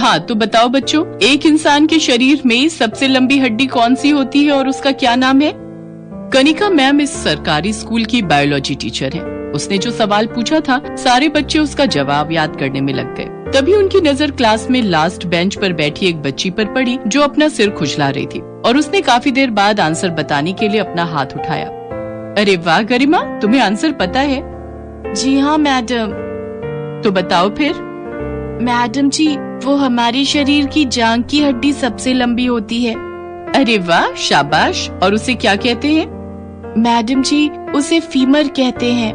हाँ तो बताओ बच्चों, एक इंसान के शरीर में सबसे लंबी हड्डी कौन सी होती है और उसका क्या नाम है? कनिका मैम इस सरकारी स्कूल की बायोलॉजी टीचर है। उसने जो सवाल पूछा था, सारे बच्चे उसका जवाब याद करने में लग गए। तभी उनकी नजर क्लास में लास्ट बेंच पर बैठी एक बच्ची पर पड़ी जो अपना सिर खुजला रही थी, और उसने काफी देर बाद आंसर बताने के लिए अपना हाथ उठाया। अरे वाह गरिमा, तुम्हें आंसर पता है? जी हाँ मैडम। तो बताओ फिर। मैडम जी, वो हमारे शरीर की जांघ की हड्डी सबसे लंबी होती है। अरे वाह, शाबाश। और उसे क्या कहते हैं? मैडम जी, उसे फीमर कहते हैं।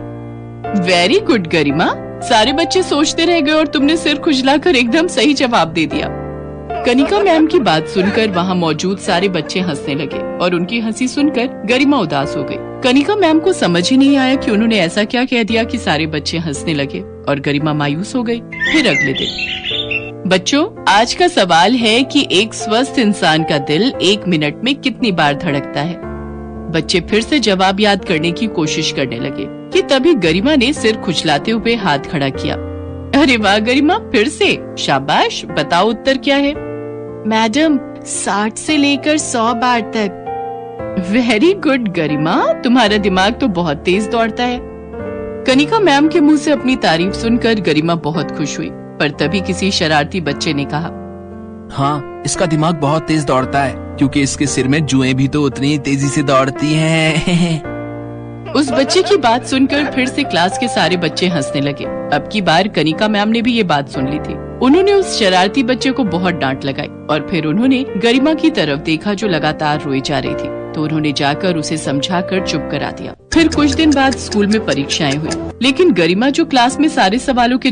वेरी गुड गरिमा। सारे बच्चे सोचते रह गए और तुमने सिर खुजलाकर एकदम सही जवाब दे दिया। कनिका मैम की बात सुनकर वहाँ मौजूद सारे बच्चे हंसने लगे और उनकी हंसी सुनकर गरिमा उदास हो गई। कनिका मैम को समझ ही नहीं आया कि उन्होंने ऐसा क्या कह दिया कि सारे बच्चे हंसने लगे और गरिमा मायूस हो गई। फिर अगले दिन, बच्चों आज का सवाल है कि एक स्वस्थ इंसान का दिल 1 मिनट में कितनी बार धड़कता है? बच्चे फिर से जवाब याद करने की कोशिश करने लगे कि तभी गरिमा ने सिर खुजलाते हुए हाथ खड़ा किया। अरे वाह गरिमा, फिर से शाबाश। बताओ उत्तर क्या है? मैडम, 60 से लेकर 100 बार तक। वेरी गुड गरिमा, तुम्हारा दिमाग तो बहुत तेज दौड़ता है। कनिका मैम के मुंह से अपनी तारीफ सुनकर गरिमा बहुत खुश हुई, पर तभी किसी शरारती बच्चे ने कहा, हाँ, इसका दिमाग बहुत तेज दौड़ता है क्योंकि इसके सिर में जुएं भी तो उतनी तेजी से दौड़ती हैं। उस बच्चे की बात सुनकर फिर से क्लास के सारे बच्चे हंसने लगे। अब की बार कनिका मैम ने भी ये बात सुन ली थी। उन्होंने उस शरारती बच्चे को बहुत डांट लगाई और फिर उन्होंने गरिमा की तरफ देखा जो लगातार रोई जा रही थी, तो उन्होंने जाकर उसे समझाकर चुप करा दिया। फिर कुछ दिन बाद स्कूल में परीक्षाएं हुई, लेकिन गरिमा जो क्लास में सारे सवालों के